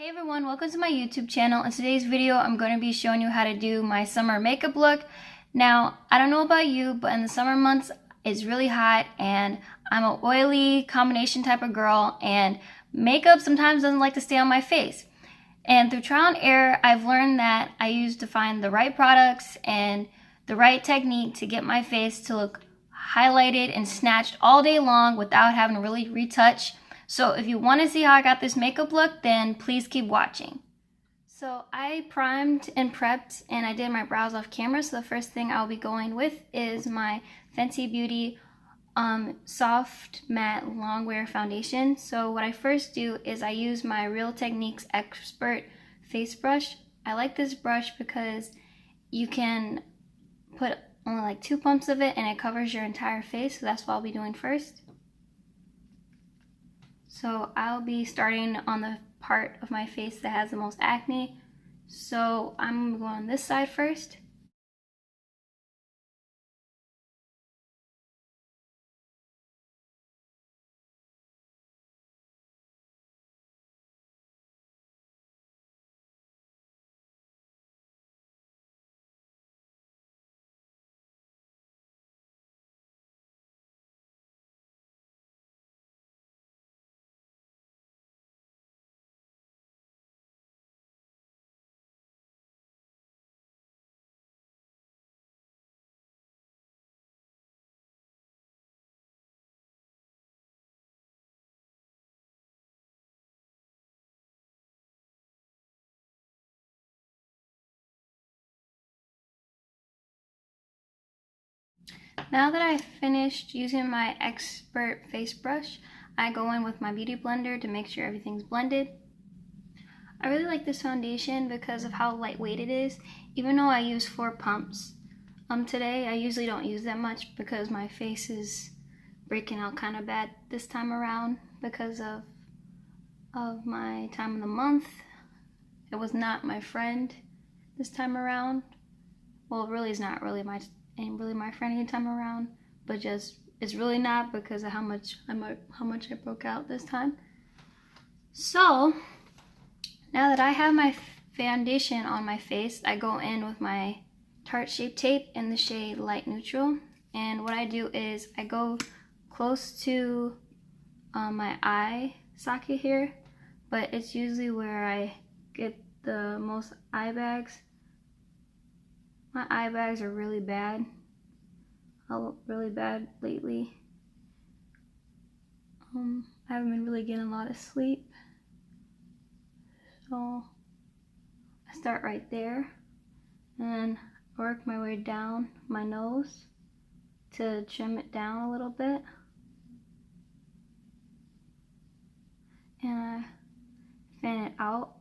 Hey everyone, welcome to my YouTube channel. In today's video, I'm going to be showing you how to do my summer makeup look. Now, I don't know about you, but in the summer months, it's really hot and I'm an oily combination type of girl, and makeup sometimes doesn't like to stay on my face. And through trial and error, I've learned that I used to find the right products and the right technique to get my face to look highlighted and snatched all day long without having to really retouch. So if you want to see how I got this makeup look, then please keep watching. So I primed and prepped and I did my brows off camera. So the first thing I'll be going with is my Fenty Beauty Soft Matte Longwear Foundation. So what I first do is I use my Real Techniques Expert Face Brush. I like this brush because you can put only like 2 pumps of it and it covers your entire face. So that's what I'll be doing first. So I'll be starting on the part of my face that has the most acne. So I'm going on this side first. Now that I've finished using my Expert face brush, I go in with my beauty blender to make sure everything's blended. I really like this foundation because of how lightweight it is, even though I use 4 pumps. Today I usually don't use that much because my face is breaking out kind of bad this time around because of my time of the month. It was not my friend this time around. Well, it really is not really my friend any time around, but just it's really not because of how much I broke out this time. So now that I have my foundation on my face, I go in with my Tarte Shape Tape in the shade Light Neutral, and what I do is I go close to my eye socket here, but it's usually where I get the most eye bags. My eye bags are really bad. Really bad lately. I haven't been really getting a lot of sleep. So I start right there and work my way down my nose to trim it down a little bit. And I fan it out.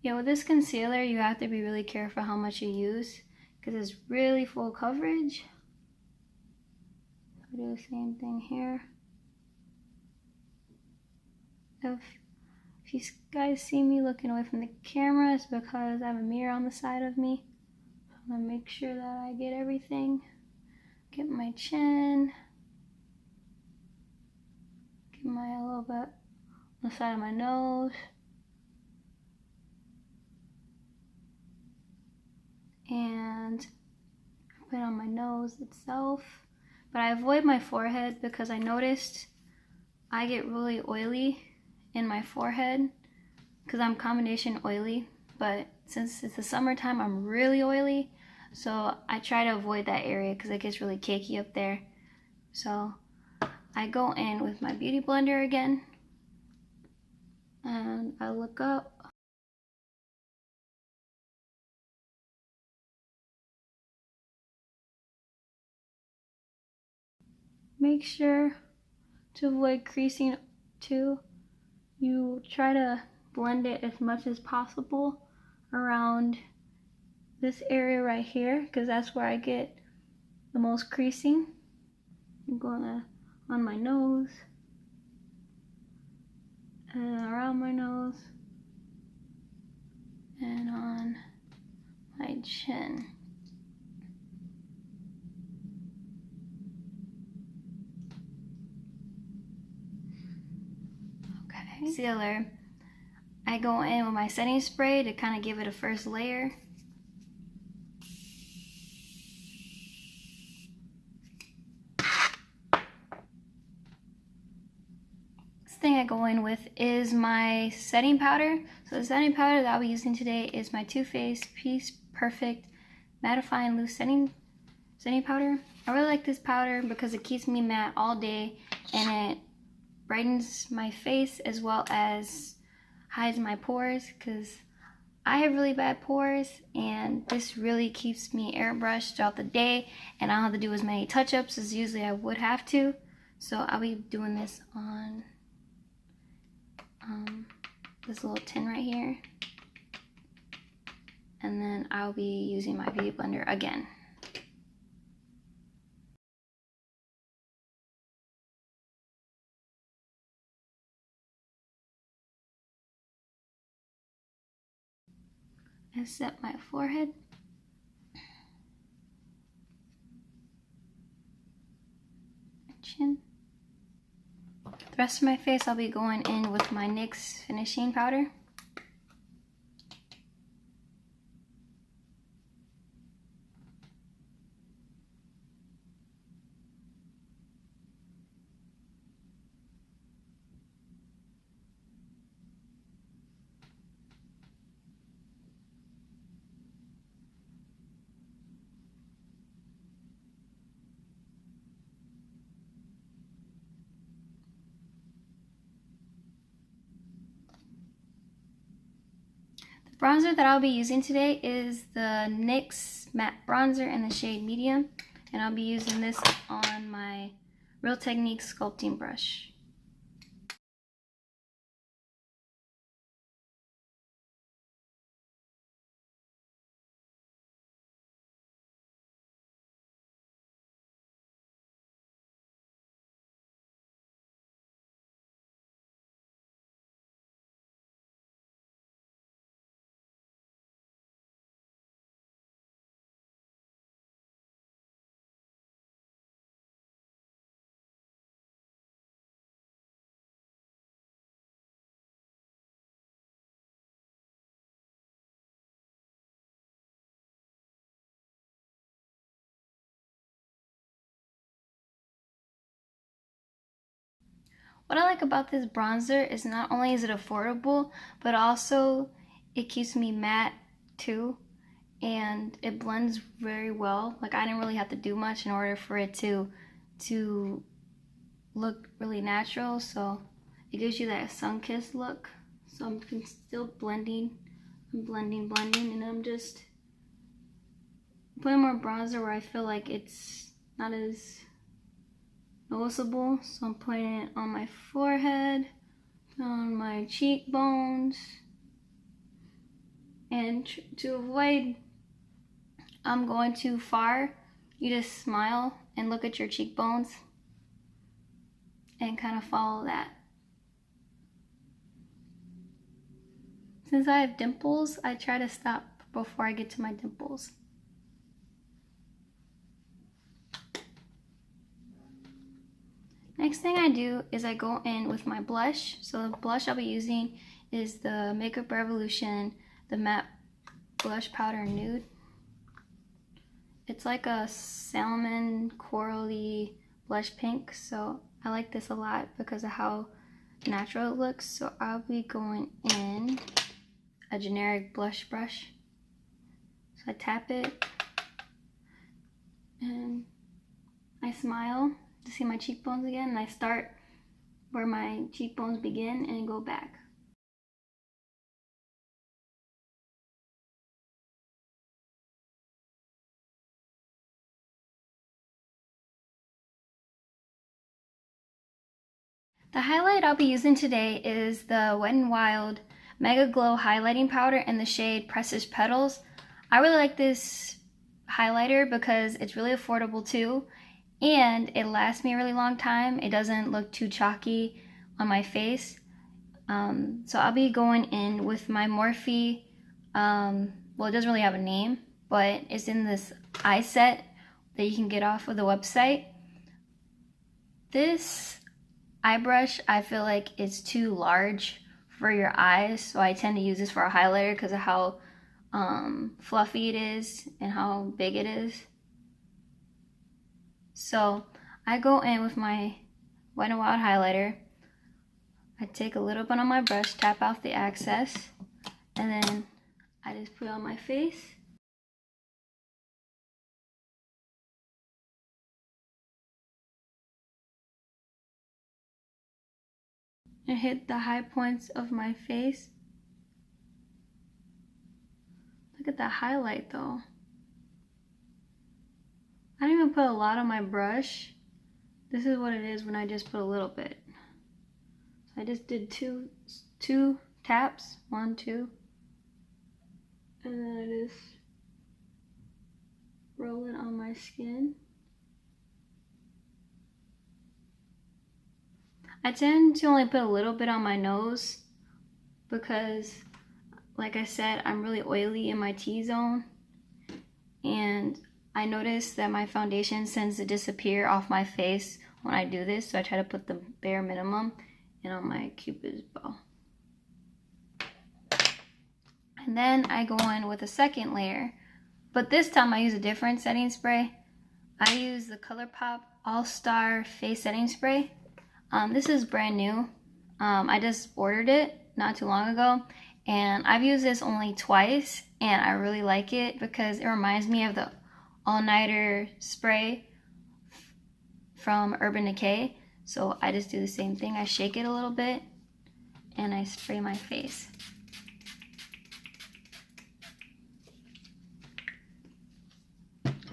Yeah, with this concealer, you have to be really careful how much you use because it's really full coverage. I do the same thing here. If you guys see me looking away from the camera, it's because I have a mirror on the side of me. I'm gonna make sure that I get everything. Get my chin. Get my a little bit on the side of my nose. And put it on my nose itself. But I avoid my forehead because I noticed I get really oily in my forehead because I'm combination oily, but since it's the summertime, I'm really oily, so I try to avoid that area because it gets really cakey up there. So I go in with my beauty blender again and I look up. Make sure to avoid creasing too. You try to blend it as much as possible around this area right here because that's where I get the most creasing. I'm going on my nose and around my nose and on my chin. Concealer. I go in with my setting spray to kind of give it a first layer. Next thing I go in with is my setting powder. So the setting powder that I'll be using today is my Too Faced Piece Perfect Mattifying Loose Setting Powder. I really like this powder because it keeps me matte all day and it brightens my face as well as hides my pores, because I have really bad pores and this really keeps me airbrushed throughout the day and I don't have to do as many touch-ups as usually I would have to. So I'll be doing this on this little tin right here, and then I'll be using my beauty blender again. I set my forehead. Chin. The rest of my face I'll be going in with my NYX finishing powder. Bronzer that I'll be using today is the NYX Matte Bronzer in the shade Medium, and I'll be using this on my Real Technique sculpting brush. What I like about this bronzer is not only is it affordable, but also it keeps me matte too, and it blends very well. Like, I didn't really have to do much in order for it to look really natural, so it gives you that sun-kissed look. So I'm still blending, and I'm just putting more bronzer where I feel like it's not as noticeable. So I'm putting it on my forehead, on my cheekbones, and to avoid going too far, you just smile and look at your cheekbones and kind of follow that. Since I have dimples, I try to stop before I get to my dimples. Next thing I do is I go in with my blush. So the blush I'll be using is the Makeup Revolution, the matte blush powder Nude. It's like a salmon corally blush pink, so I like this a lot because of how natural it looks. So I'll be going in a generic blush brush. So I tap it and I smile to see my cheekbones again, and I start where my cheekbones begin and go back. The highlight I'll be using today is the Wet n Wild Megaglo highlighting powder in the shade Precious Petals. I really like this highlighter because it's really affordable too, and it lasts me a really long time. It doesn't look too chalky on my face. So I'll be going in with my Morphe, well, it doesn't really have a name, but it's in this eye set that you can get off of the website. This eye brush, I feel like it's too large for your eyes, so I tend to use this for a highlighter because of how fluffy it is and how big it is. So I go in with my Wet n Wild highlighter. I take a little bit on my brush, tap off the excess, and then I just put it on my face. And hit the high points of my face. Look at that highlight though. I didn't even put a lot on my brush. This is what it is when I just put a little bit. So I just did two taps, 1, 2. And then I just roll it on my skin. I tend to only put a little bit on my nose because, like I said, I'm really oily in my T-zone, and I noticed that my foundation tends to disappear off my face when I do this, so I try to put the bare minimum in on my Cupid's bow. And then I go in with a second layer, but this time I use a different setting spray. I use the Colourpop All-Star Face Setting Spray. This is brand new. I just ordered it not too long ago, and I've used this only twice, and I really like it because it reminds me of the all-nighter spray from Urban Decay. So I just do the same thing. I shake it a little bit and I spray my face.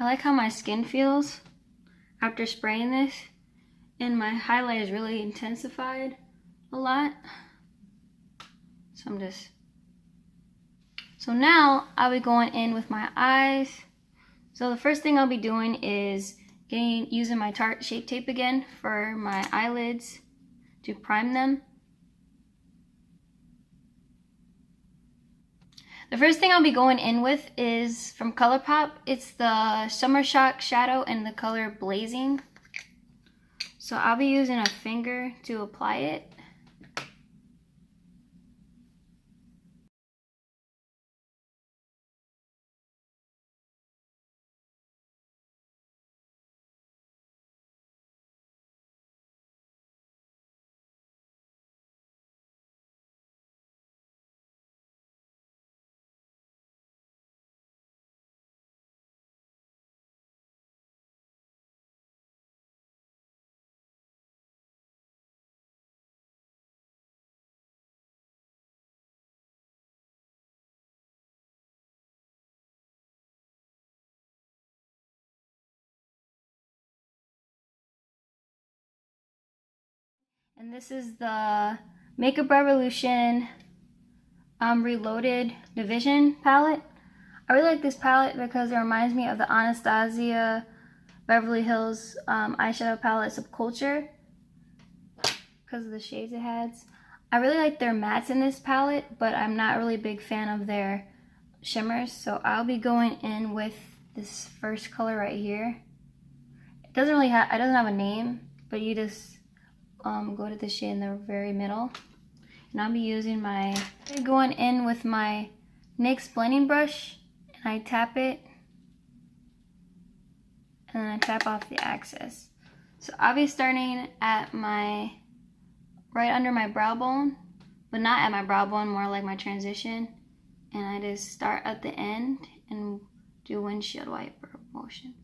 I like how my skin feels after spraying this, and my highlight is really intensified a lot. So now I'll be going in with my eyes. So the first thing I'll be doing is using my Tarte Shape Tape again for my eyelids to prime them. The first thing I'll be going in with is from Colourpop. It's the Summer Shock Shadow in the color Blazing. So I'll be using a finger to apply it. And this is the Makeup Revolution Reloaded Division palette. I really like this palette because it reminds me of the Anastasia Beverly Hills eyeshadow palette Subculture because of the shades it has. I really like their mattes in this palette, but I'm not really a big fan of their shimmers. So I'll be going in with this first color right here. It doesn't have a name, but you just go to the shade in the very middle. And I'll be going in with my NYX blending brush, and I tap it, and then I tap off the excess. So I'll be starting at right under my brow bone, but not at my brow bone, more like my transition. And I just start at the end and do windshield wiper motion.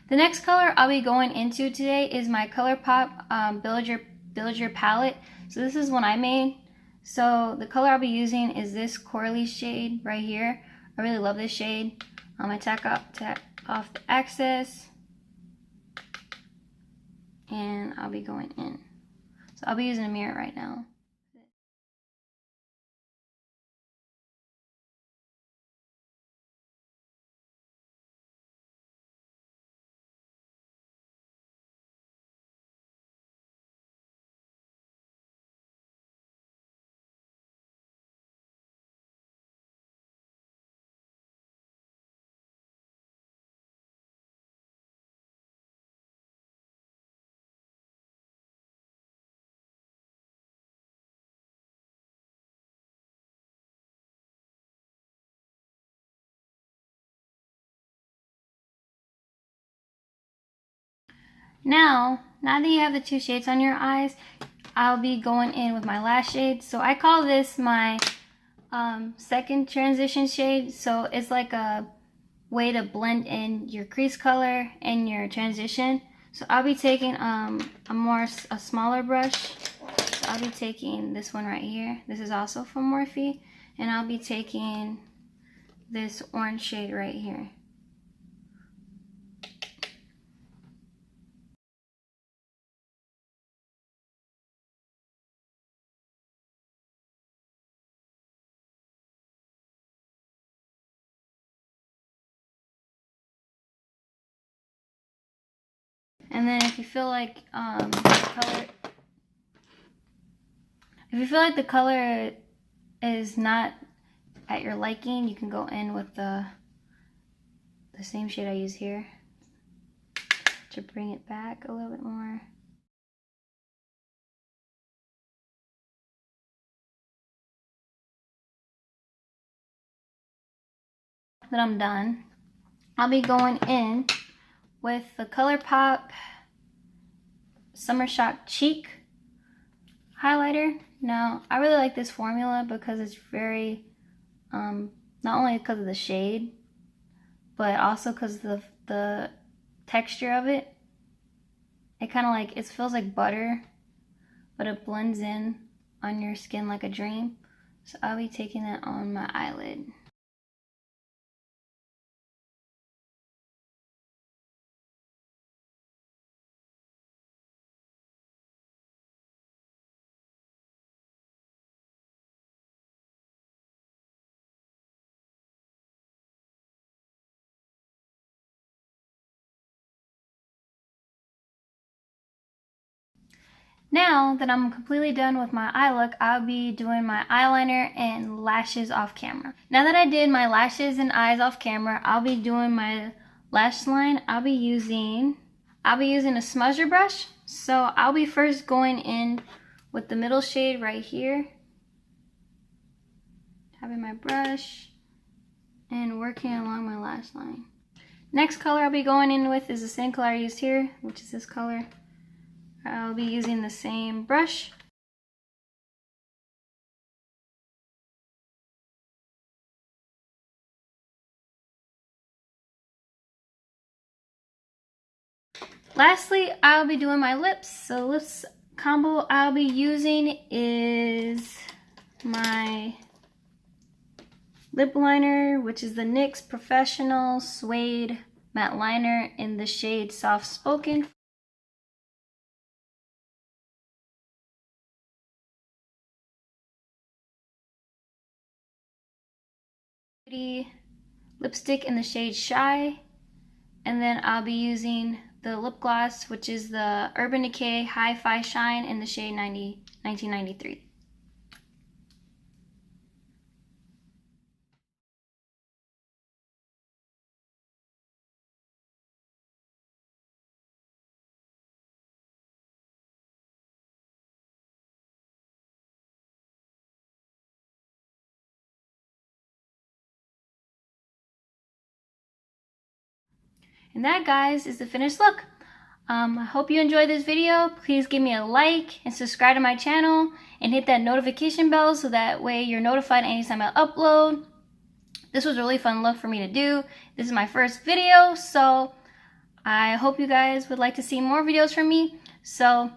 The next color I'll be going into today is my Colourpop Build Your palette. So this is one I made. So the color I'll be using is this Corally shade right here. I really love this shade. I tap off the excess, and I'll be going in. So I'll be using a mirror right now. Now that you have the two shades on your eyes, I'll be going in with my last shade. So I call this my second transition shade. So it's like a way to blend in your crease color and your transition. So I'll be taking a smaller brush. So I'll be taking this one right here. This is also from Morphe. And I'll be taking this orange shade right here. And then if you feel like the color is not at your liking, you can go in with the same shade I use here to bring it back a little bit more. Then I'm done. I'll be going in with the Colourpop Summer Shock Cheek highlighter. Now, I really like this formula because it's very, not only because of the shade, but also because of the texture of it. It kind of like, it feels like butter, but it blends in on your skin like a dream. So I'll be taking that on my eyelid. Now that I'm completely done with my eye look, I'll be doing my eyeliner and lashes off camera. Now that I did my lashes and eyes off camera, I'll be doing my lash line. I'll be using a smudger brush. So I'll be first going in with the middle shade right here. Having my brush and working along my lash line. Next color I'll be going in with is the same color I used here, which is this color. I'll be using the same brush. Lastly, I'll be doing my lips. So lips combo I'll be using is my lip liner, which is the NYX Professional Suede Matte Liner in the shade Soft Spoken. Lipstick in the shade Shy, and then I'll be using the lip gloss, which is the Urban Decay Hi-Fi Shine in the shade 1993. And that, guys, is the finished look. I hope you enjoyed this video. Please give me a like and subscribe to my channel and hit that notification bell so that way you're notified anytime I upload. This was a really fun look for me to do. This is my first video, so I hope you guys would like to see more videos from me. So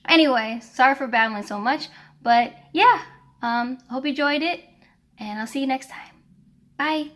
anyway, sorry for babbling so much, but yeah, hope you enjoyed it, and I'll see you next time. Bye.